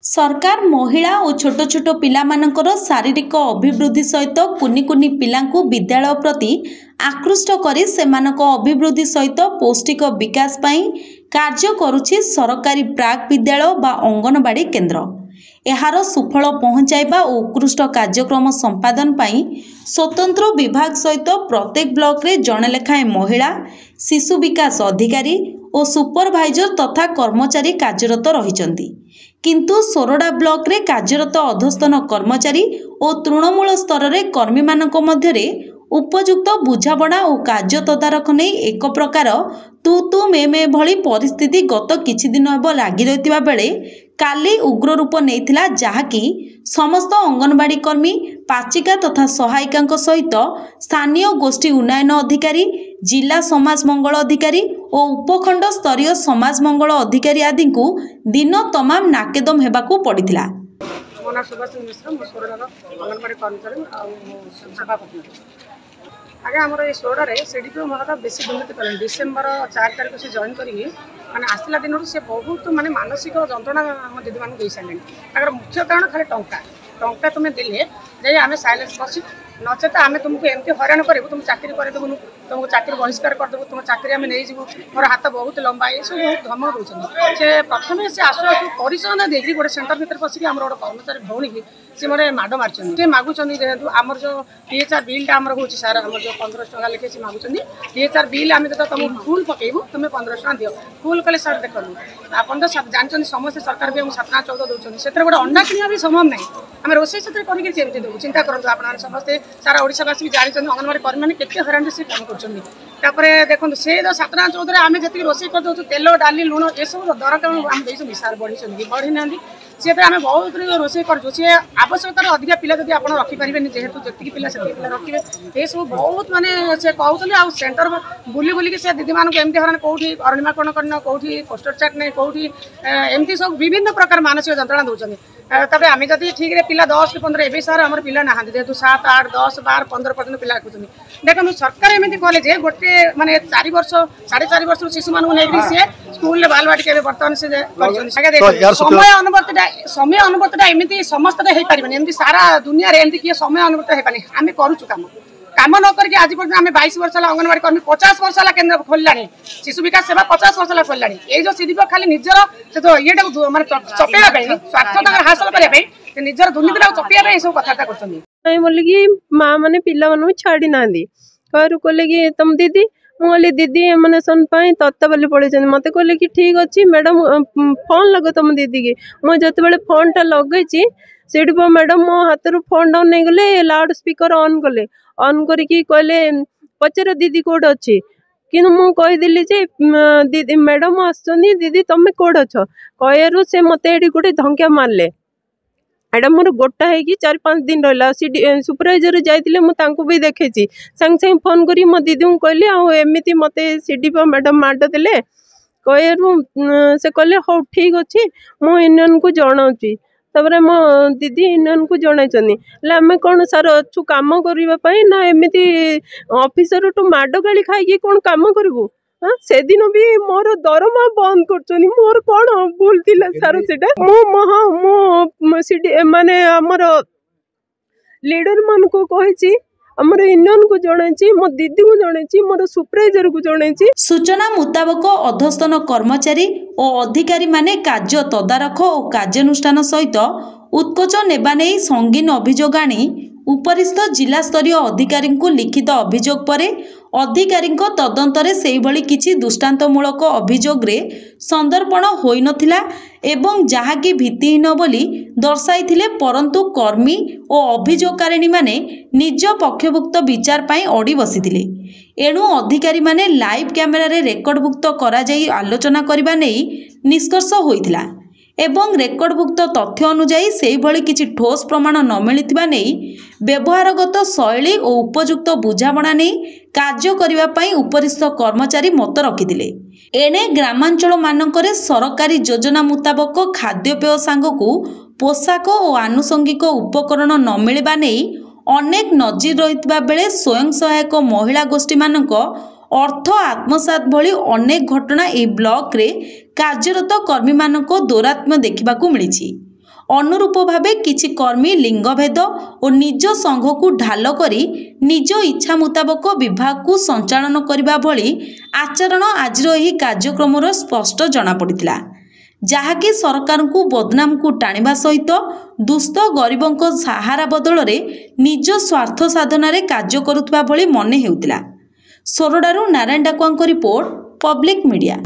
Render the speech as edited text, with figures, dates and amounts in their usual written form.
सरकार महिला और छोट छोट पिलामानकर शारीरिक अभिवृद्धि सहित कुनि कुनि पिलांकु विद्यालय प्रति आकृष्ट करी सेमानक अभिवृद्धि सहित पौष्टिक विकास पई कार्य करुछि सरकारी प्राक विद्यालय बा अंगनवाड़ी केन्द्र। एहार सुफल पहुंचाइबा और उत्कृष्ट कार्यक्रम संपादन पई स्वतंत्र विभाग सहित प्रत्येक ब्लॉक रे जणे लेखाएं महिला शिशु विकास अधिकारी और सुपरभाइजर तथा कर्मचारी कार्यरत रहिचंती। किंतु सोरडा ब्लॉक रे कार्यरत अधस्तन कर्मचारी और तृणमूल स्तर रे कर्मी मानक मध्यरे उपयुक्त बुझाबणा और कार्य तदारख नहीं एक प्रकार तू तू मे भली परिस्थिति गत किछि दिन हेब लागी रहितबा बेले काली उग्र रूप नेइथिला, जहाँकि समस्त अंगनवाड़ी कर्मी पाचिका तथा सहायिका सहित स्थानीय गोष्ठी उन्नयन अधिकारी, जिला समाज मंगल अधिकारी और उपखंड स्तरीय समाज मंगल अधिकारी आदि को दिन तमाम नाकेदम हेबाकू पड़िथिला। आगे आमर ये सोडारे सीडीपी महारा बेसी दुर्नीति कले डिसेम्बर 4 तारीख से जॉइन करी माने आसला दिन से बहुत माने मानसिक जंत्रणा आम दीदी मान दे सारे। मुख्य कारण खाली टंका टंका तुम्हें देले जे आम साइलेंस बस नचेत आम तुमको एमती हैरान करूँ, तुम चाकरी करदेबुन, तुमको चाकरी बहिष्कार करदेबू, तुम चाकरी आम नहीं जीवु, मोर हाथ बहुत लंबा ये सब बहुत धमक दूसरी। से प्रथम से आसु आसु परिचय देखिए गोटे सेंटर भर पशिक आम गोटे कर्मचारी भौणी की सी मोटे माड़ मार्च मागुंट जेहतु आमर जो टीएचआर बिलटा आमर हो सार आम जो 1500 टका लिखे से मागुंट टीएचआर बिल आम जो तुम फुल पकेबू तुम्हें 1500 टका दियो फुल कले सर देखो आप तो जानते समस्त सरकार भी 7 ना 14 दौरान से गोटे अंडा किना भी संभव नहीं। आम रोसे से करके देवु चिंता करूँ आप समस्ते सारा ओडावासी भी जानते अंगनवाड़ी कर्मी मैंने केते हैरान से काम कर देखो से 7 ना 14 आम जी रोसे कर दे तेल डाली लुण ये सब दर कम आम देखते सार बढ़ी बढ़ी ना सी आम बहुत रोसे करूँ सी आवश्यकतार अधिका पिला जब आप रखिपारे जेहेतु जी पिला से पिला रखिए ये सब बहुत माने से कहते आ सेंटर बुली बुलिक से दीदी मानक एमती हरान कौटी अरणिमाकरण करना कौटी पोस्टर चाट नहीं कौटी एमती सब विभिन्न प्रकार मानसिक जंत्रणा दौरान। तब आम जब ठीक है पिला 10 कि 15 एवं सार आम पिला ना जेहतु 7 8 10 12 15 पर्यटन पिला रखुन देखो सरकार एमती कले जे गोटे माने 4 वर्ष 4.5 वर्ष शिशु मानक नहीं सी स्कूल बालवाटिका बर्तमान से समय अनुवर्तटा एमती समस्त हो पारे एमती सारा दुनिया एमती किए समय अनुवर्त हो पारे आम करूँ काम न करके आज पर्यटन आम 22 वर्ष अंगनवाड़ी कर्मी 50 वर्ष केन्द्र खोलला शिशु विकास सेवा 50 वर्ष खोलला ये जो सीडीपी खाली निजर से ये माने चपेवा स्वार्थ हासिल करने निजर दुर्नीति चपेवा सब कथा कर बोलिकी माँ मैंने पिला मान छाड़ी ना घर कहले कि तुम दीदी मुझे दीदी एमनेसन तत्ता बोली पड़े मत कहले कि ठीक अच्छे मैडम फोन लग तुम दीदी की मुझे जो फोन टा लगे सीट मैडम मो हाथ रू फोन डाउन नहीं गले लाउड स्पीकर ऑन कले ऑन करके कहले पचार दीदी कौट अच्छे कि मुझेदी जे दीदी मैडम आसुच्च दीदी तुम्हें कौट अच्छ कहू से मत ये गोटे धमकिया मारे एटा मोर गोटा है 4-5 दिन रहा सुपरवाइजर जाइए मुझे भी देखे सांगे सांगे फोन करी मो दीदी को कहली आमती मत सीडीपी मैडम माड़ देले कहू से कहले हाँ ठीक अच्छे मु यूनियन को जनाऊँगी तबरे मो दीदी यूनियन को जन आम कौन सार अच्छु कम करने ना एमती ऑफिसर टू माड़ गाड़ी खाई कौन कम करूँ से दिन भी मोर दरमा बंद कर मोर कौन भूल थी सार से माने आमर लीडर मान को कही आमर यूनियन को जनाई मो दीदी को जनाई मोर सुपरवाइजर को जनाई। सूचना मुताबक अधस्तन कर्मचारी और अधिकारी माने कार्य तदारख और कार्यानुष्ठान सहित उत्कोच नेबा नहीं संगीन अभियोग आनी उपरिस्थ जिला स्तरीय अधिकारी को लिखित अभियोग पर अधिकारी तदंतरे से भली किछि दृष्टांतमूलक अभियोग रे संदर्पण होई नथिला एवं जहाँकि भित्तिहीन बोली दर्शाइथिले, परंतु कर्मी और अभियोगकारिणी माने निज पक्षभुक्त विचार पाई अड़ी बसिथिले। एणु अधिकारी माने लाइव कैमेरा रे रेकर्डभुक्त करा जाई आलोचना करबा नहीं निष्कर्ष होइथिला एवं रेकर्डभुक्त तथ्य अनुजाई से भली किछि ठोस प्रमाण न मिलिथिबा नहीं व्यवहारगत शैली और उपयुक्त बुझाबणा नहीं कार्य करिबा पई उपरिस्थ कर्मचारी मत रखिथिले। एणे ग्रामांचल मानकरे सरकारी योजना मुताबक खाद्यपेय सांगकू पोशाक और आनुषंगिक उपकरण न मिलिबा नहीं अनेक नजीर रहितबा बेले स्वयं सहायक महिला गोष्ठी मानक अर्थ आत्मसात भली अनेक घटना ए ब्लॉक रे कार्यरत कर्मी मानक दौरात्म्य देखा मिली। ଅନୁରୂପ ଭାବେ କିଛି କର୍ମୀ ଲିଙ୍ଗଭେଦ ଓ ନିଜ ସଂଘକୁ ଢାଲ କରି ନିଜ ଇଚ୍ଛା ମୁତାବକ ବିଭାଗକୁ ସଞ୍ଚାଳନ କରିବା ଭଳି ଆଚରଣ ଆଜିର ଏହି କାର୍ଯ୍ୟକ୍ରମର ସ୍ପଷ୍ଟ ଜଣାପଡ଼ିଥିଲା, ଯାହାକି ସରକାରଙ୍କୁ ବଦନାମକୁ ଟାଣିବା ସହିତ ଦୁସ୍ଥ ଗରିବଙ୍କ ସାହାରା ବଦଳରେ ନିଜ ସ୍ୱାର୍ଥ ସାଧନାରେ କାର୍ଯ୍ୟ କରୁଥିବା ଭଳି ମନେ ହେଉଥିଲା। ସୋରଡ଼ାରୁ ନାରାୟଣ ଡାକୁଆଙ୍କ ରିପୋର୍ଟ, ପବ୍ଲିକ୍ ମିଡ଼ିଆ।